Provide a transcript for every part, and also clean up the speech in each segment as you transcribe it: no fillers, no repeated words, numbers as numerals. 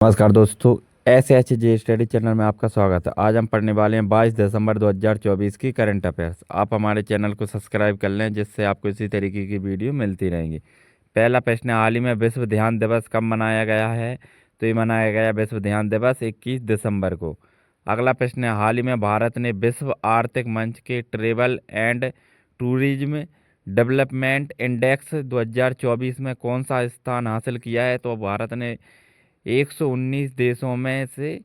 नमस्कार दोस्तों। SHG study channel में आपका स्वागत है। आज हम पढ़ने वाले हैं 22 दिसंबर 2024 की करंट अफेयर्स। आप हमारे चैनल को सब्सक्राइब कर लें जिससे आपको इसी तरीके की वीडियो मिलती रहेंगी। पहला प्रश्न है, हाल ही में विश्व ध्यान दिवस कब मनाया गया है? तो ये मनाया गया विश्व ध्यान दिवस 21 दिसंबर को। अगला प्रश्न है, हाल ही में भारत ने विश्व आर्थिक मंच के travel and tourism development index 2024 में कौन सा स्थान हासिल किया है? तो भारत ने 119 देशों में से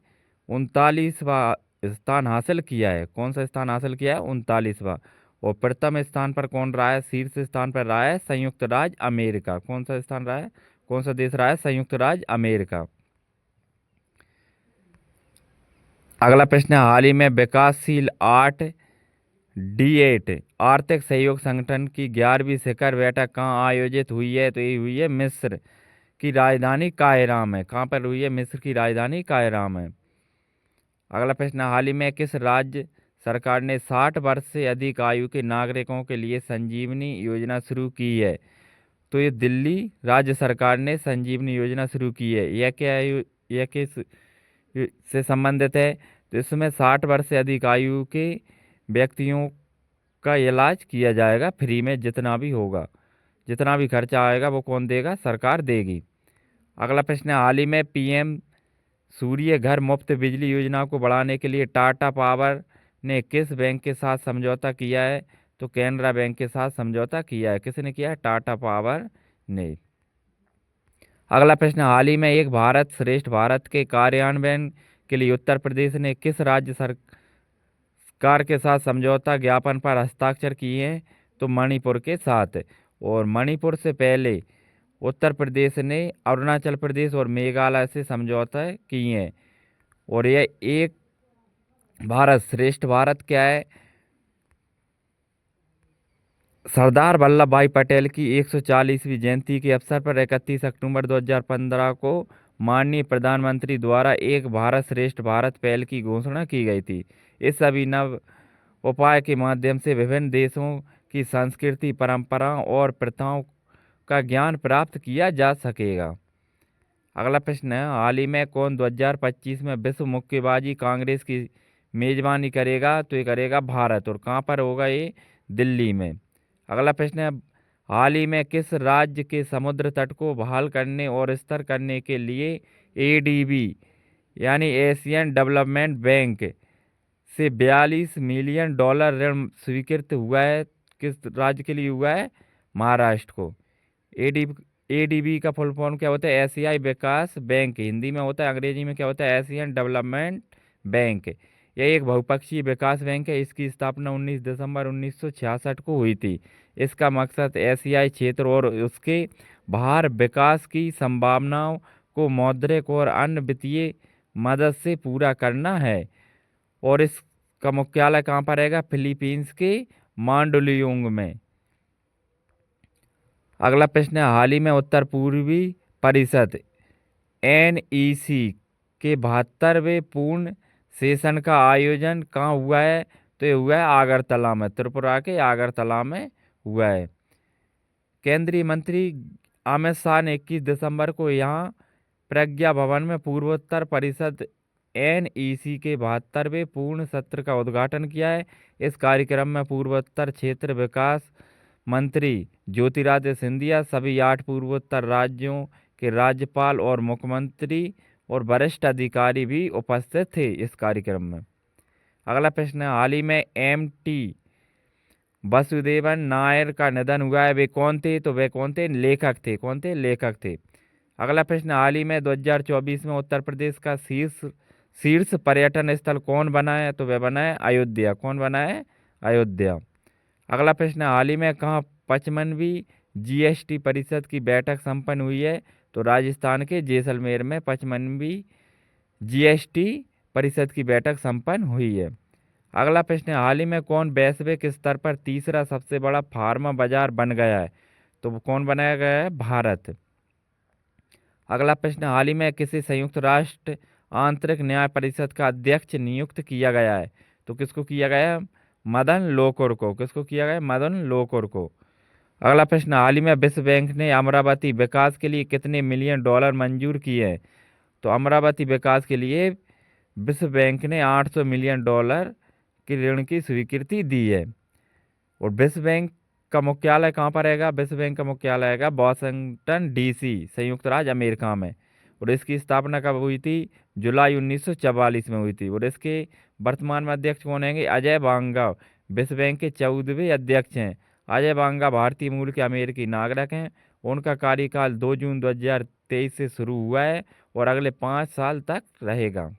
39वां स्थान हासिल किया है। कौन सा स्थान हासिल किया है? 39वां। और प्रथम स्थान पर कौन रहा है? शीर्ष स्थान पर रहा है संयुक्त राज्य अमेरिका। कौन सा स्थान रहा है? कौन सा देश रहा है? संयुक्त राज्य अमेरिका। अगला प्रश्न है, हाल ही में विकासशील 8D8 आर्थिक सहयोग संगठन की 11वीं शिखर बैठक कहाँ आयोजित हुई है? तो ये हुई है मिस्र की राजधानी कायरा में। कहाँ पर हुई है? मिस्र की राजधानी कायरा में। अगला प्रश्न, हाल ही में किस राज्य सरकार ने 60 वर्ष से अधिक आयु के नागरिकों के लिए संजीवनी योजना शुरू की है? तो ये दिल्ली राज्य सरकार ने संजीवनी योजना शुरू की है। यह किस से संबंधित है? तो इसमें 60 वर्ष से अधिक आयु के व्यक्तियों का इलाज किया जाएगा फ्री में। जितना भी होगा, जितना भी खर्चा आएगा वो कौन देगा? सरकार देगी। अगला प्रश्न है, हाल ही में PM सूर्य घर मुफ्त बिजली योजना को बढ़ाने के लिए टाटा पावर ने किस बैंक के साथ समझौता किया है? तो कैनरा बैंक के साथ समझौता किया है। किसने किया है? टाटा पावर ने। अगला प्रश्न, हाल ही में एक भारत श्रेष्ठ भारत के कार्यान्वयन के लिए उत्तर प्रदेश ने किस राज्य सरकार के साथ समझौता ज्ञापन पर हस्ताक्षर किए हैं? तो मणिपुर के साथ। और मणिपुर से पहले उत्तर प्रदेश ने अरुणाचल प्रदेश और मेघालय से समझौता किए हैं। और यह एक भारत श्रेष्ठ भारत क्या है? सरदार वल्लभ भाई पटेल की 140वीं जयंती के अवसर पर 31 अक्टूबर 2015 को माननीय प्रधानमंत्री द्वारा एक भारत श्रेष्ठ भारत पहल की घोषणा की गई थी। इस अभिनव उपाय के माध्यम से विभिन्न देशों की संस्कृति, परंपराओं और प्रथाओं का ज्ञान प्राप्त किया जा सकेगा। अगला प्रश्न है, हाल ही में कौन 2025 में विश्व मुक्केबाजी कांग्रेस की मेजबानी करेगा? तो ये करेगा भारत। और कहाँ पर होगा ये? दिल्ली में। अगला प्रश्न है, हाल ही में किस राज्य के समुद्र तट को बहाल करने और स्थिर करने के लिए ADB यानी एशियन डेवलपमेंट बैंक से $42 मिलियन ऋण स्वीकृत हुआ है? किस राज्य के लिए हुआ है? महाराष्ट्र को। ADB का फुल फॉर्म क्या होता है? एशियाई विकास बैंक हिंदी में होता है, अंग्रेजी में क्या होता है? Asian development bank. यह एक बहुपक्षीय विकास बैंक है। इसकी स्थापना 19 दिसंबर 1966 को हुई थी। इसका मकसद एशियाई क्षेत्र और उसके बाहर विकास की संभावनाओं को मौद्रिक और अन्य वित्तीय मदद से पूरा करना है। और इसका मुख्यालय कहाँ पर रहेगा? फिलीपींस के मांडोलियोंग में। अगला प्रश्न है, हाल ही में उत्तर पूर्वी परिषद NEC के 72वें पूर्ण सेशन का आयोजन कहाँ हुआ है? तो ये हुआ है आगरतला में, त्रिपुरा के आगरतला में हुआ है। केंद्रीय मंत्री अमित शाह ने 21 दिसंबर को यहाँ प्रज्ञा भवन में पूर्वोत्तर परिषद NEC के 72वें पूर्ण सत्र का उद्घाटन किया है। इस कार्यक्रम में पूर्वोत्तर क्षेत्र विकास मंत्री ज्योतिरादित्य सिंधिया, सभी 8 पूर्वोत्तर राज्यों के राज्यपाल और मुख्यमंत्री और वरिष्ठ अधिकारी भी उपस्थित थे इस कार्यक्रम में। अगला प्रश्न है, हाल ही में MT वसुदेवन नायर का निधन हुआ है। वे कौन थे? तो वे कौन थे? लेखक थे। कौन थे? लेखक थे। अगला प्रश्न, हाल ही में 2024 में उत्तर प्रदेश का शीर्ष पर्यटन स्थल कौन बना है? तो वह बना है अयोध्या। कौन बना है? अयोध्या। अगला प्रश्न, हाल ही में कहाँ 55वीं GST परिषद की बैठक संपन्न हुई है? तो राजस्थान के जैसलमेर में 55वीं GST परिषद की बैठक संपन्न हुई है। अगला प्रश्न, हाल ही में कौन वैश्विक स्तर पर तीसरा सबसे बड़ा फार्मा बाजार बन गया है? तो वो कौन बनाया गया है? भारत। अगला प्रश्न, हाल ही में किसी संयुक्त राष्ट्र आंतरिक न्याय परिषद का अध्यक्ष नियुक्त किया गया है? तो किसको किया गया है? मदन लोकुर को। किसको किया गया है? मदन लोकुर को। अगला प्रश्न, हाल ही में विश्व बैंक ने अमरावती विकास के लिए कितने $1 मिलियन मंजूर किए हैं? तो अमरावती विकास के लिए विश्व बैंक ने $800 मिलियन की ऋण की स्वीकृति दी है। और विश्व बैंक का मुख्यालय कहाँ पर रहेगा? विश्व बैंक का मुख्यालय रहेगा वॉशिंगटन डीसी, संयुक्त राज्य अमेरिका में। और इसकी स्थापना कब हुई थी? जुलाई 1944 में हुई थी। और इसके वर्तमान में अध्यक्ष कौन हैंगे? अजय बांगा विश्व बैंक के 14वें अध्यक्ष हैं। अजय बांगा भारतीय मूल के अमेरिकी नागरिक हैं। उनका कार्यकाल 2 जून 2023 से शुरू हुआ है और अगले 5 साल तक रहेगा।